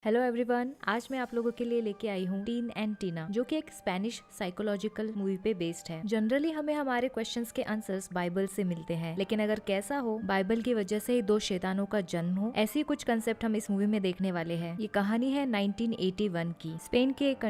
Hello everyone, आज मैं आप लोगों के लिए लेके आई हूँ टीन एंड टीना, जो कि एक स्पेनिश साइकोलॉजिकल मूवी पे बेस्ड है। जनरली हमें हमारे क्वेश्चंस के आंसर्स बाइबल से मिलते हैं, लेकिन अगर कैसा हो बाइबल की वजह से ही दो शैतानों का जन्म हो, ऐसी कुछ कंसेप्ट हम इस मूवी में देखने वाले हैं। ये कहानी है 1981 की,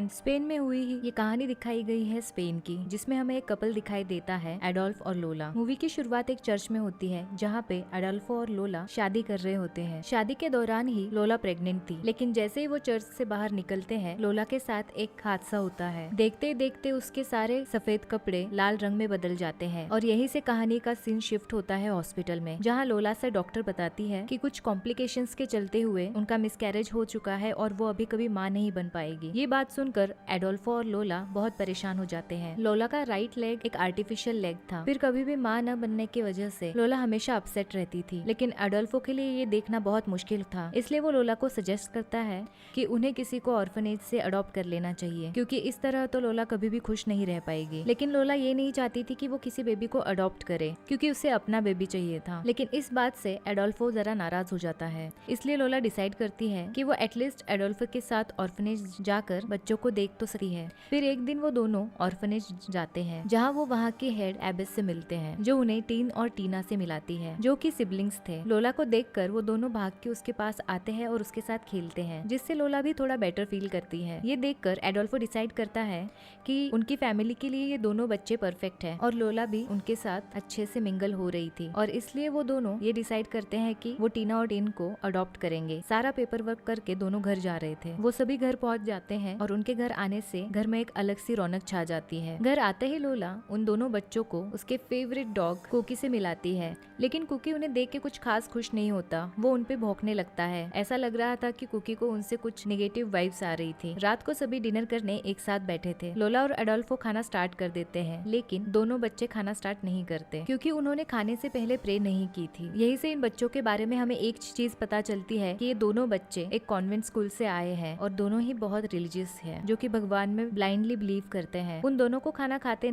स्पेन में हुई ही ये कहानी दिखाई गई है स्पेन की, जिसमें हमें एक कपल दिखाई देता है, एडोल्फ और लोला। मूवी की शुरुआत एक चर्च में होती है, जहाँ पे एडोल्फो और लोला शादी कर रहे होते हैं। शादी के दौरान ही लोला प्रेग्नेंट थी, लेकिन जैसे ही वो चर्च से बाहर निकलते हैं, लोला के साथ एक हादसा होता है। देखते देखते उसके सारे सफेद कपड़े लाल रंग में बदल जाते हैं और यहीं से कहानी का सीन शिफ्ट होता है हॉस्पिटल में, जहां लोला से डॉक्टर बताती है कि कुछ कॉम्प्लिकेशंस के चलते हुए उनका मिसकैरेज हो चुका है और वो अभी कभी मां नहीं बन पाएगी। ये बात सुनकर एडोल्फो और लोला बहुत परेशान हो जाते हैं। लोला का राइट लेग एक आर्टिफिशियल लेग था, फिर कभी भी मां न बनने की वजह से लोला हमेशा अपसेट रहती थी, लेकिन एडोल्फो के लिए ये देखना बहुत मुश्किल था। इसलिए वो लोला को सजेस्ट करता है कि उन्हें किसी को ऑर्फनेज से अडॉप्ट कर लेना चाहिए, क्योंकि इस तरह तो लोला कभी भी खुश नहीं रह पाएगी। लेकिन लोला ये नहीं चाहती थी कि वो किसी बेबी को अडॉप्ट करे, क्योंकि उसे अपना बेबी चाहिए था। लेकिन इस बात से एडोल्फो जरा नाराज हो जाता है, इसलिए लोला डिसाइड करती है कि वो एटलीस्ट एडोल्फो के साथ ऑर्फनेज जाकर बच्चों को देख तो सकती है। फिर एक दिन वो दोनों ऑर्फनेज जाते हैं, जहाँ वो वहाँ के हेड एबिस से मिलते हैं, जो उन्हें टीन और टीना से मिलाती है, जो कि सिबलिंग्स थे। लोला को देखकर वो दोनों भाग के उसके पास आते हैं और उसके साथ खेलते हैं, जिससे लोला भी थोड़ा बेटर फील करती है। ये देखकर एडोल्फो डिसाइड करता है कि उनकी फैमिली के लिए ये दोनों बच्चे परफेक्ट हैं और लोला भी उनके साथ अच्छे से मिंगल हो रही थी, और इसलिए वो दोनों ये डिसाइड करते हैं कि वो टीना और टीन को अडॉप्ट करेंगे। सारा पेपर वर्क करके दोनों घर जा रहे थे। वो सभी घर पहुंच जाते हैं और उनके घर आने से घर में एक अलग सी रौनक छा जाती है। घर आते ही लोला उन दोनों बच्चों को उसके फेवरेट डॉग कुकी से मिलाती है, लेकिन कुकी उन्हें देख के कुछ खास खुश नहीं होता। वो उनपे भौंकने लगता है। ऐसा लग रहा था कि कुकी को उनसे कुछ नेगेटिव वाइब्स आ रही थी। रात को सभी डिनर करने एक साथ बैठे थे। लोला और एडोल्फो खाना स्टार्ट कर देते हैं, लेकिन दोनों बच्चे खाना स्टार्ट नहीं करते, क्योंकि उन्होंने खाने से पहले प्रे नहीं की थी। यही से इन बच्चों के बारे में हमें एक चीज पता चलती है कि ये दोनों बच्चे एक कॉन्वेंट स्कूल से आए हैं और दोनों ही बहुत रिलीजियस हैं, जो कि भगवान में ब्लाइंडली बिलीव करते हैं। उन दोनों को खाना खाते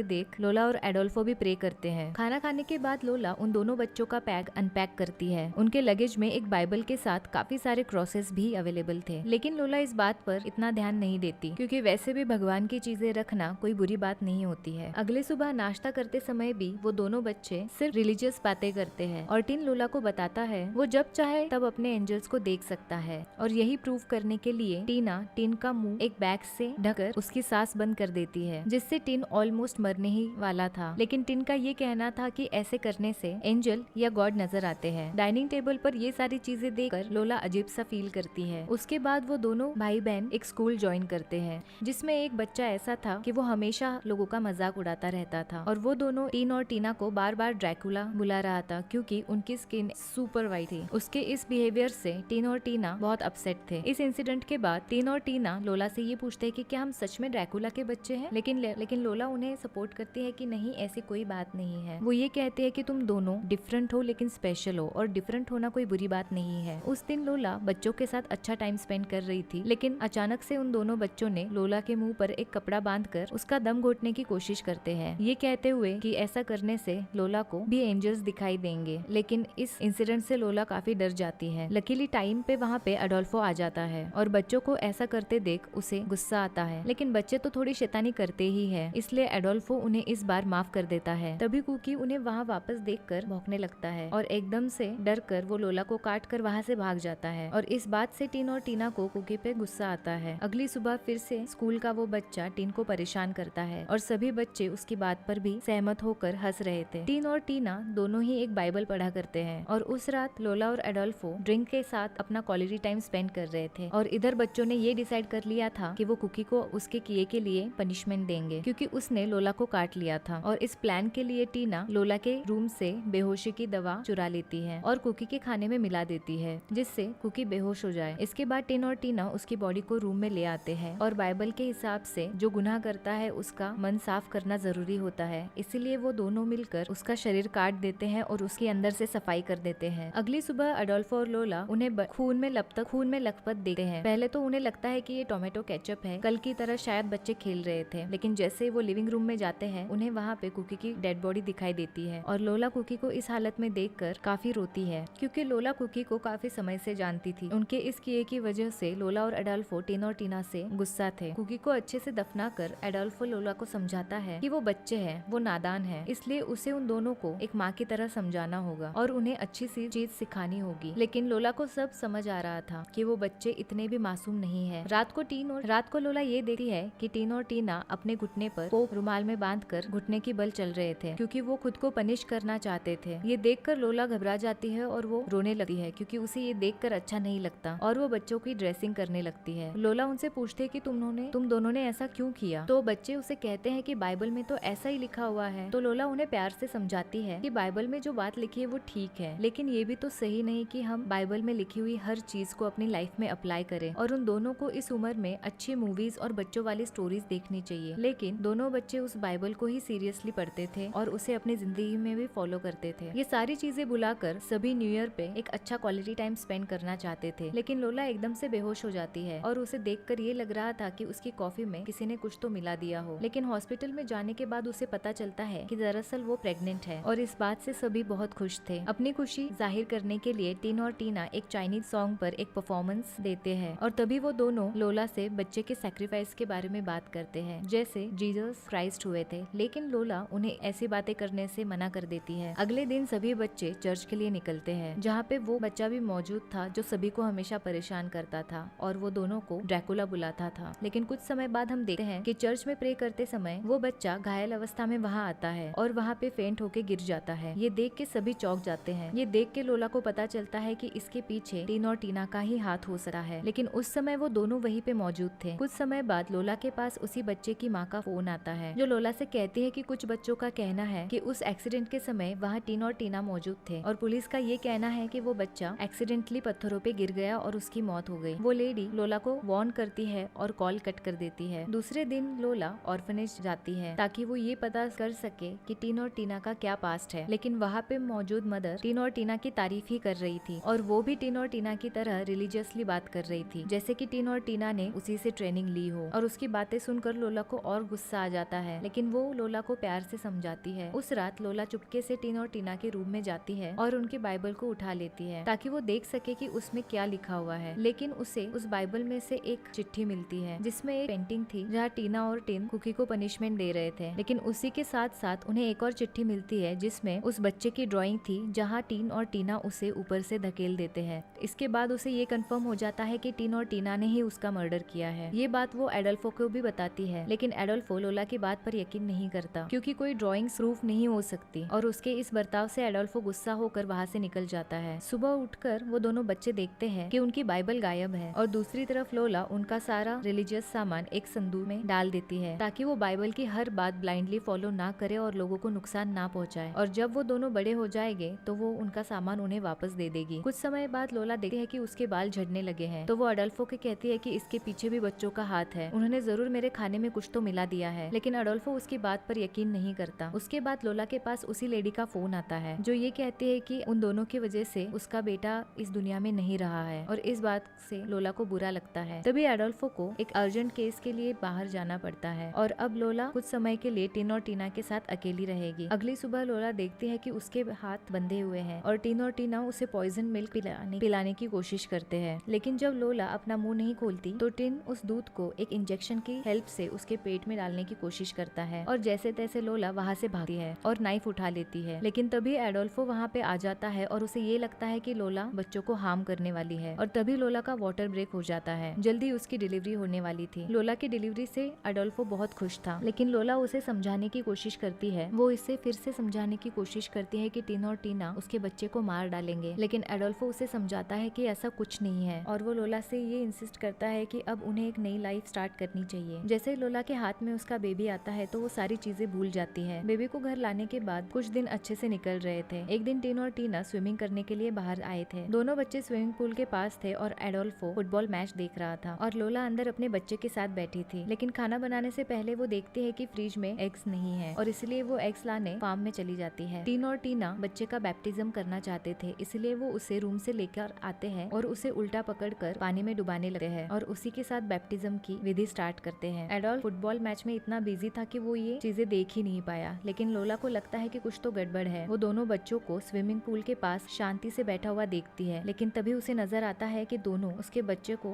देख लोला और एडोल्फो भी प्रे करते हैं। खाना खाने के बाद लोला उन दोनों बच्चों का बैग अनपैक करती है। उनके लगेज में एक बाइबल के साथ काफी सारे क्रॉसेस भी अवेलेबल थे, लेकिन लोला इस बात पर इतना ध्यान नहीं देती, क्योंकि वैसे भी भगवान की चीजें रखना कोई बुरी बात नहीं होती है। अगले सुबह नाश्ता करते समय भी वो दोनों बच्चे सिर्फ रिलीजियस बातें करते हैं, और टीन लोला को बताता है वो जब चाहे तब अपने एंजल्स को देख सकता है। और यही प्रूव करने के लिए टीन का मुंह एक बैग से ढककर उसकी सांस बंद कर देती है, जिससे टीन ऑलमोस्ट मरने ही वाला था। लेकिन टीन का ये कहना था कि ऐसे करने से एंजल या गॉड नजर आते हैं। डाइनिंग टेबल पर ये सारी चीजें देखकर लोला अजीब सा फील करती है। उसके बाद वो दोनों भाई बहन एक स्कूल ज्वाइन करते हैं, जिसमें एक बच्चा ऐसा था कि वो हमेशा लोगों का मजाक उड़ाता रहता था, और वो दोनों टीन और टीना को बार बार ड्रैकुला बुला रहा था, क्योंकि उनकी स्किन सुपर वाइट थी। उसके इस बिहेवियर से टीन और टीना बहुत अपसेट थे। इस इंसिडेंट के बाद टीन और टीना लोला से ये पूछते हैं कि क्या हम सच में ड्रैकुला के बच्चे हैं, लेकिन लोला उन्हें सपोर्ट करती है कि नहीं, ऐसी कोई बात नहीं है। वो ये कहते हैं कि तुम दोनों डिफरेंट हो लेकिन स्पेशल हो, और डिफरेंट होना कोई बुरी बात नहीं है। उस दिन लोला बच्चों के साथ अच्छा टाइम स्पेंड कर रही थी, लेकिन अचानक से उन दोनों बच्चों ने लोला के मुंह पर एक कपड़ा बांधकर उसका दम घोटने की कोशिश करते हैं, ये कहते हुए कि ऐसा करने से लोला को भी एंजल्स दिखाई देंगे। लेकिन इस इंसिडेंट से लोला काफी डर जाती है। लकीली टाइम पे वहाँ पे एडोल्फो आ जाता है, और बच्चों को ऐसा करते देख उसे गुस्सा आता है, लेकिन बच्चे तो थोड़ी शैतानी करते ही है, इसलिए एडोल्फो उन्हें इस बार माफ कर देता है। तभी कुकी उन्हें वहाँ वापस देखकर भौंकने लगता है, और एकदम से डर कर वो लोला को काट कर वहाँ से भाग जाता है, और इस बात से टीन और टीना को कुकी पे गुस्सा आता है। अगली सुबह फिर से स्कूल का वो बच्चा टीन को परेशान करता है, और सभी बच्चे उसकी बात पर भी सहमत होकर हंस रहे थे। टीन और टीना दोनों ही एक बाइबल पढ़ा करते हैं, और उस रात लोला और एडोल्फो ड्रिंक के साथ अपना क्वालिटी टाइम स्पेंड कर रहे थे। और इधर बच्चों ने ये डिसाइड कर लिया था कि वो कुकी को उसके किए के लिए पनिशमेंट देंगे, क्योंकि उसने लोला को काट लिया था। और इस प्लान के लिए टीना लोला के रूम से बेहोशी की दवा चुरा लेती है और कुकी के खाने में मिला देती है, जिससे कुकी बेहोश हो जाए। इसके बाद टिन और टीना उसकी बॉडी को रूम में ले आते हैं, और बाइबल के हिसाब से जो गुनाह करता है उसका मन साफ करना जरूरी होता है, इसीलिए वो दोनों मिलकर उसका शरीर काट देते हैं और उसके अंदर से सफाई कर देते हैं। अगली सुबह एडोल्फो और लोला उन्हें खून में लथपथ देखते हैं। पहले तो उन्हें लगता है कि ये टोमेटो केचप है, कल की तरह शायद बच्चे खेल रहे थे, लेकिन जैसे वो लिविंग रूम में जाते हैं उन्हें वहाँ पे कुकी की डेड बॉडी दिखाई देती है, और लोला कुकी को इस हालत में देखकर काफी रोती है, क्योंकि लोला कुकी को काफी समय से जानती थी। उनके इस किए की वजह से लोला और एडोल्फो टिन और टीना से गुस्सा थे। कुकी को अच्छे से दफना कर एडोल्फो लोला को समझाता है कि वो बच्चे हैं, वो नादान है, इसलिए उसे उन दोनों को एक माँ की तरह समझाना होगा और उन्हें अच्छी सी चीज सिखानी होगी। लेकिन लोला को सब समझ आ रहा था कि वो बच्चे इतने भी मासूम नहीं है। रात को लोला ये देखती है कि टीन और टीना अपने घुटने पर कोक रुमाल में बांधकर घुटने की बल चल रहे थे, क्योंकि वो खुद को पनिश करना चाहते थे। ये देखकर लोला घबरा जाती है और वो रोने लगती है, क्योंकि उसे ये देखकर अच्छा नहीं लगता और वो बच्चों की ड्रेसिंग करने लगती है। लोला उनसे पूछती है कि तुम दोनों ने ऐसा क्यों किया? तो बच्चे उसे कहते हैं कि बाइबल में तो ऐसा ही लिखा हुआ है। तो लोला उन्हें प्यार से समझाती है कि बाइबल में जो बात लिखी है वो ठीक है, लेकिन ये भी तो सही नहीं कि हम बाइबल में लिखी हुई हर चीज को अपनी लाइफ में अप्लाई करें। और उन दोनों को इस उम्र में अच्छी मूवीज और बच्चों वाली स्टोरीज देखनी चाहिए। लेकिन दोनों बच्चे उस बाइबल को ही सीरियसली पढ़ते थे और उसे अपनी जिंदगी में भी फॉलो करते थे। ये सारी चीजें बुलाकर सभी न्यू ईयर पे एक अच्छा क्वालिटी टाइम स्पेंड करना चाहते थे। लेकिन लोला एकदम से बेहोश हो जाती है और उसे देखकर ये लग रहा था कि उसकी कॉफी में किसी ने कुछ तो मिला दिया हो। लेकिन हॉस्पिटल में जाने के बाद उसे पता चलता है कि दरअसल वो प्रेग्नेंट है और इस बात से सभी बहुत खुश थे। अपनी खुशी जाहिर करने के लिए टिन और टीना एक चाइनीज सॉन्ग पर एक परफॉर्मेंस देते हैं और तभी वो दोनों लोला से बच्चे के सैक्रिफाइस के बारे में बात करते हैं, जैसे जीसस क्राइस्ट हुए थे। लेकिन लोला उन्हें ऐसी बातें करने से मना कर देती है। अगले दिन सभी बच्चे चर्च के लिए निकलते हैं, जहाँ पे वो बच्चा भी मौजूद था जो सभी को हमेशा परेशान करता था और वो दोनों को ड्रैकुला बुलाता था। लेकिन कुछ समय बाद हम देखते हैं कि चर्च में प्रे करते समय वो बच्चा घायल अवस्था में वहाँ आता है और वहाँ पे फेंट होके गिर जाता है। ये देख के सभी चौंक जाते हैं। ये देख के लोला को पता चलता है कि इसके पीछे टिन और टीना का ही हाथ हो सकता है, लेकिन उस समय वो दोनों वहीं पे मौजूद थे। कुछ समय बाद लोला के पास उसी बच्चे की माँ का फोन आता है, जो लोला से कहती है कि कुछ बच्चों का कहना है कि उस एक्सीडेंट के समय वहाँ टिन और टीना मौजूद थे और पुलिस का ये कहना है कि वो बच्चा एक्सीडेंटली पत्थरों पे गिर गया और उसकी मौत हो गई। वो लेडी लोला को वार्न करती है और कॉल कट कर देती है। दूसरे दिन लोला ऑर्फनेज जाती है ताकि वो ये पता कर सके कि टिन और टीना का क्या पास्ट है, लेकिन वहाँ पे मौजूद मदर टिन और टीना की तारीफ ही कर रही थी और वो भी टिन और टीना की तरह रिलीजियसली बात कर रही थी, जैसे कि टिन और टीना ने उसी से ट्रेनिंग ली हो। और उसकी बातें सुनकर लोला को और गुस्सा आ जाता है, लेकिन वो लोला को प्यार से समझाती है। उस रात लोला चुपके से टिन और टीना के रूम में जाती है और उनकी बाइबल को उठा लेती है ताकि वो देख सके कि उसमें क्या लिखा हुआ है। लेकिन उसे उस बाइबल में से एक चिट्ठी मिलती है जिसमें एक पेंटिंग थी जहाँ टीना और टिन कुकी को पनिशमेंट दे रहे थे। लेकिन उसी के साथ साथ उन्हें एक और चिट्ठी मिलती है जिसमें उस बच्चे की ड्राइंग थी जहाँ टिन और टीना उसे ऊपर से धकेल देते हैं। इसके बाद उसे ये कंफर्म हो जाता है कि टिन और टीना ने ही उसका मर्डर किया है। ये बात वो एडोल्फो को भी बताती है, लेकिन एडोल्फो लोला की बात पर यकीन नहीं करता क्योंकि कोई ड्राइंग प्रूफ नहीं हो सकती और उसके इस बर्ताव से एडोल्फो गुस्सा होकर वहाँ से निकल जाता है। सुबह उठकर वो दोनों बच्चे देखते हैं कि उनकी बाइबल गायब है और दूसरी तरफ लोला उनका सारा रिलीजियस सामान एक संदूक में डाल देती है ताकि वो बाइबल की हर बात ब्लाइंडली फॉलो ना करे और लोगों को नुकसान ना पहुंचाए। और जब वो दोनों बड़े हो जाएंगे तो वो उनका सामान उन्हें वापस दे देगी। कुछ समय बाद लोला देखती है कि उसके बाल झड़ने लगे हैं, तो वो अडोल्फो के कहती है कि इसके पीछे भी बच्चों का हाथ है, उन्होंने जरूर मेरे खाने में कुछ तो मिला दिया है। लेकिन अडोल्फो उसकी बात पर यकीन नहीं करता। उसके बाद लोला के पास उसी लेडी का फोन आता है जो ये कहती है कि उन दोनों की वजह से उसका बेटा इस दुनिया में नहीं रहा है और इस बात से लोला को बुरा लगता है। तभी एडोल्फो को एक अर्जेंट केस के लिए बाहर जाना पड़ता है और अब लोला कुछ समय के लिए टिन और टीना के साथ अकेली रहेगी। अगली सुबह लोला देखती है कि उसके हाथ बंधे हुए हैं और टिन और टीना उसे पॉइजन मिल्क पिलाने की कोशिश करते हैं। लेकिन जब लोला अपना मुंह नहीं खोलती तो टिन उस दूध को एक इंजेक्शन की हेल्प से उसके पेट में डालने की कोशिश करता है और जैसे तैसे लोला वहाँ से भागती है और नाइफ उठा लेती है। लेकिन तभी एडोल्फो वहाँ पे आ जाता है और उसे ये लगता है कि लोला बच्चों को हार्म करने वाली है और तभी लोला का वाटर ब्रेक हो जाता है। जल्दी उसकी डिलीवरी होने वाली थी। लोला की डिलीवरी से एडोल्फो बहुत खुश था, लेकिन लोला उसे समझाने की कोशिश करती है। वो इसे फिर से समझाने की कोशिश करती है कि टिन और टीना उसके बच्चे को मार डालेंगे, लेकिन एडोल्फो उसे समझाता है कि ऐसा कुछ नहीं है और वो लोला से ये इंसिस्ट करता है कि अब उन्हें एक नई लाइफ स्टार्ट करनी चाहिए। जैसे ही लोला के हाथ में उसका बेबी आता है तो वो सारी चीजें भूल जाती है। बेबी को घर लाने के बाद कुछ दिन अच्छे से निकल रहे थे। एक दिन टिन और टीना स्विमिंग करने के लिए बाहर आए थे। दोनों बच्चे स्विमिंग पूल के पास थे और एडोल्फो फुटबॉल मैच देख रहा था और लोला अंदर अपने बच्चे के साथ बैठी थी। लेकिन खाना बनाने से पहले वो देखती है कि फ्रिज में एग्स नहीं है और इसलिए वो एग्स लाने फार्म में चली जाती है। टिन और टीना बच्चे का बैप्टिज्म करना चाहते थे, इसलिए वो उसे रूम से लेकर आते हैं और उसे उल्टा पकड़कर पानी में डुबाने लगते हैं और उसी के साथ बैप्टिज्म की विधि स्टार्ट करते हैं। एडोल्फ फुटबॉल मैच में इतना बिजी था कि वो ये चीजें देख ही नहीं पाया, लेकिन लोला को लगता है कि कुछ तो गड़बड़ है। वो दोनों बच्चों को स्विमिंग पूल के पास शांति से बैठा हुआ देखती होती है, लेकिन तभी उसे नजर आता है कि दोनों उसके बच्चे को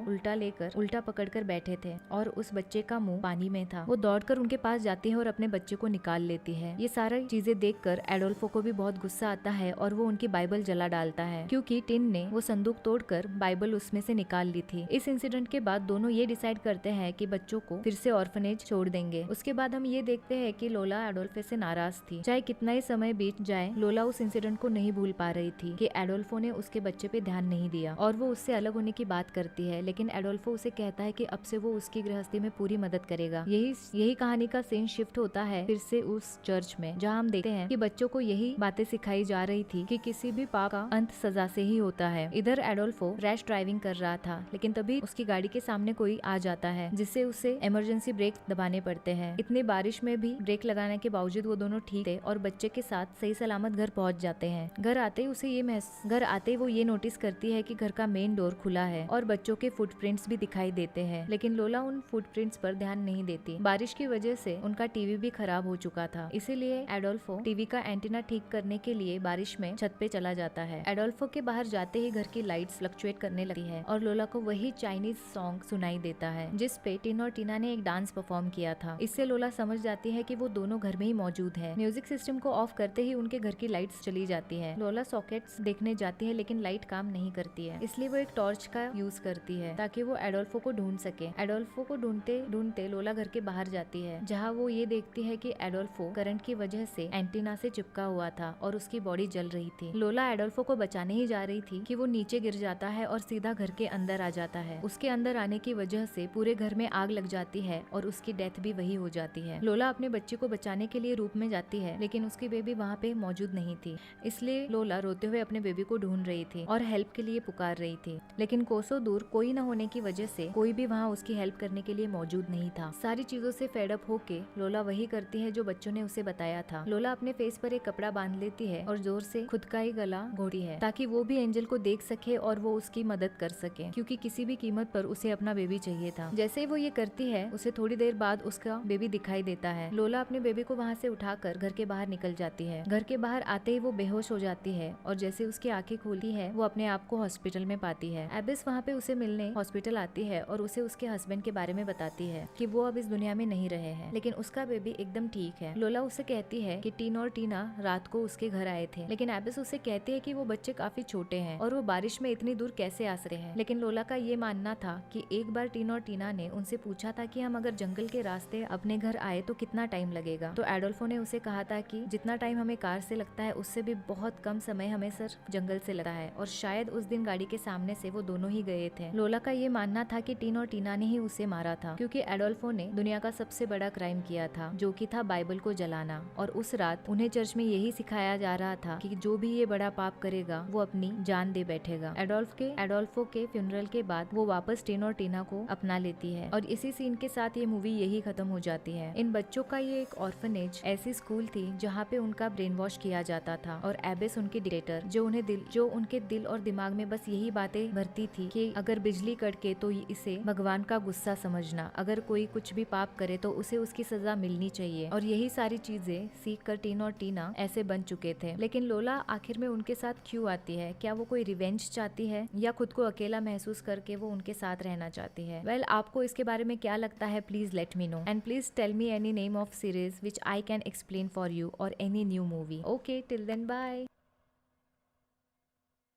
उल्टा पकड़कर बैठे थे और उस बच्चे का मुंह पानी में था। वो दौड़कर उनके पास जाती है और अपने बच्चे को निकाल लेती है। ये सारी चीजें देखकर एडोल्फो को भी बहुत गुस्सा आता है और वो उनकी बाइबल जला डालता है, क्योंकि टिन ने वो संदूक तोड़कर बाइबल उसमें से निकाल ली थी। इस इंसिडेंट के बाद दोनों ये डिसाइड करते हैं कि बच्चों को फिर से ऑर्फनेज छोड़ देंगे। उसके बाद हम ये देखते हैं कि लोला एडोल्फो से नाराज थी। चाहे कितना ही समय बीत जाए, लोला उस इंसिडेंट को नहीं भूल पा रही थी कि एडोल्फो ने उसके बच्चे पे ध्यान नहीं दिया और वो उससे अलग होने की बात करती है। लेकिन एडोल्फो उसे कहता है कि अब से वो उसकी गृहस्थी में पूरी मदद करेगा। यही कहानी का सीन शिफ्ट होता है फिर से उस चर्च में, जहाँ हम देखते हैं कि बच्चों को यही बातें सिखाई जा रही थी कि किसी भी पाप का अंत सजा से ही होता है। इधर एडोल्फो रैश ड्राइविंग कर रहा था, लेकिन तभी उसकी गाड़ी के सामने कोई आ जाता है, जिससे उसे इमरजेंसी ब्रेक दबाने पड़ते हैं। इतनी बारिश में भी ब्रेक लगाने के बावजूद वो दोनों ठीक थे और बच्चे के साथ सही सलामत घर पहुंच जाते हैं। घर आते ही वो ये नोटिस करती है कि घर का मेन डोर खुला है और बच्चों के फुटप्रिंट्स भी दिखाई देते हैं, लेकिन लोला उन फुटप्रिंट्स पर ध्यान नहीं देती। बारिश की वजह से उनका टीवी भी खराब हो चुका था, इसीलिए एडोल्फो टीवी का एंटीना ठीक करने के लिए बारिश में छत पे चला जाता है। एडोल्फो के बाहर जाते ही घर की लाइट्स फ्लक्चुएट करने लगती है और लोला को वही चाइनीज सॉन्ग सुनाई देता है जिस पे टिन और टीना ने एक डांस परफॉर्म किया था। इससे लोला समझ जाती है कि वो दोनों घर में ही मौजूद है। म्यूजिक सिस्टम को ऑफ करते ही उनके घर की लाइट्स चली जाती है। लोला सॉकेट्स देखने जाती है, लेकिन लाइट काम नहीं करती है, इसलिए वो एक टॉर्च का यूज करती है ताकि वो एडोल्फो को ढूंढ सके। एडोल्फो को ढूंढते ढूंढते लोला घर के बाहर जाती है, जहाँ वो ये देखती है कि एडोल्फो करंट की वजह से एंटीना से चिपका हुआ था और उसकी बॉडी जल रही थी। लोला एडोल्फो को बचाने ही जा रही थी कि वो नीचे गिर जाता है और सीधा घर के अंदर आ जाता है। उसके अंदर आने की वजह से पूरे घर में आग लग जाती है और उसकी डेथ भी वही हो जाती है। लोला अपने बच्चे को बचाने के लिए रूप में जाती है, लेकिन उसकी बेबी वहाँ पे मौजूद नहीं थी, इसलिए लोला रोते हुए अपने बेबी को ढूंढ रही थी और हेल्प के लिए पुकार रही थी। लेकिन कोसों दूर कोई न होने की वजह से कोई भी वहाँ उसकी हेल्प करने के लिए मौजूद नहीं था। सारी चीजों से फेड अप होके लोला वही करती है जो बच्चों ने उसे बताया था। लोला अपने फेस पर एक कपड़ा बांध लेती है और जोर से खुद का ही गला घोंटती है ताकि वो भी एंजल को देख सके और वो उसकी मदद कर सके, क्योंकि किसी भी कीमत पर उसे अपना बेबी चाहिए था। जैसे ही वो ये करती है, उसे थोड़ी देर बाद उसका बेबी दिखाई देता है। लोला अपने बेबी को वहाँ से उठाकर घर के बाहर निकल जाती है। घर के बाहर आते ही वो बेहोश हो जाती है और जैसे उसकी आंखें खुलती है, वो अपने आप को हॉस्पिटल में पाती है। एबिस वहाँ पे उसे मिलने हॉस्पिटल आती है और उसे उसके हस्बैंड के बारे में बताती है कि वो अब इस दुनिया में नहीं रहे हैं, लेकिन उसका बेबी एकदम ठीक है। लोला उसे कहती है कि टिन और टीना रात को उसके घर आए थे, लेकिन एबिस उसे कहती है कि वो बच्चे काफी छोटे हैं और वो बारिश में इतनी दूर कैसे आ सकते हैं। लेकिन लोला का ये मानना था कि एक बार टिन और टीना ने उनसे पूछा था कि हम अगर जंगल के रास्ते अपने घर आए तो कितना टाइम लगेगा, तो एडोल्फो ने उसे कहा था कि जितना टाइम हमें कार से लगता है उससे भी बहुत कम समय हमें सिर्फ जंगल से लगता है, और शायद उस दिन गाड़ी के सामने से वो दोनों ही गए थे। लोला का ये मानना था कि टिन और टीना ने ही उसे मारा था, क्योंकि एडोल्फो ने दुनिया का सबसे बड़ा क्राइम किया था, जो कि था बाइबल को जलाना, और उस रात उन्हें चर्च में यही सिखाया जा रहा था कि जो भी ये बड़ा पाप करेगा वो अपनी जान दे बैठेगा। एडोल्फो के फ्यूनरल के बाद वो वापस टिन और टीना को अपना लेती है और इसी सीन के साथ ये मूवी यही खत्म हो जाती है। इन बच्चों का ये एक ऑर्फनेज ऐसी स्कूल थी जहाँ पे उनका ब्रेन वॉश किया जाता था, और एबिस उनकी डिक्टेटर जो उनके दिल और दिमाग में बस यही बातें भरती थी कि अगर बिजली कड़के तो इसे भगवान का गुस्सा समझना, अगर कोई कुछ भी पाप करे तो उसे उसकी सजा मिलनी चाहिए, और यही सारी चीजें सीख कर टिन और टीना ऐसे बन चुके थे। लेकिन लोला आखिर में उनके साथ क्यों आती है? क्या वो कोई रिवेंज चाहती है या खुद को अकेला महसूस करके वो उनके साथ रहना चाहती है? वेल, आपको इसके बारे में क्या लगता है? Please let me know, and please tell me any name of series which I can explain for you और any new movie. Okay, till then, bye.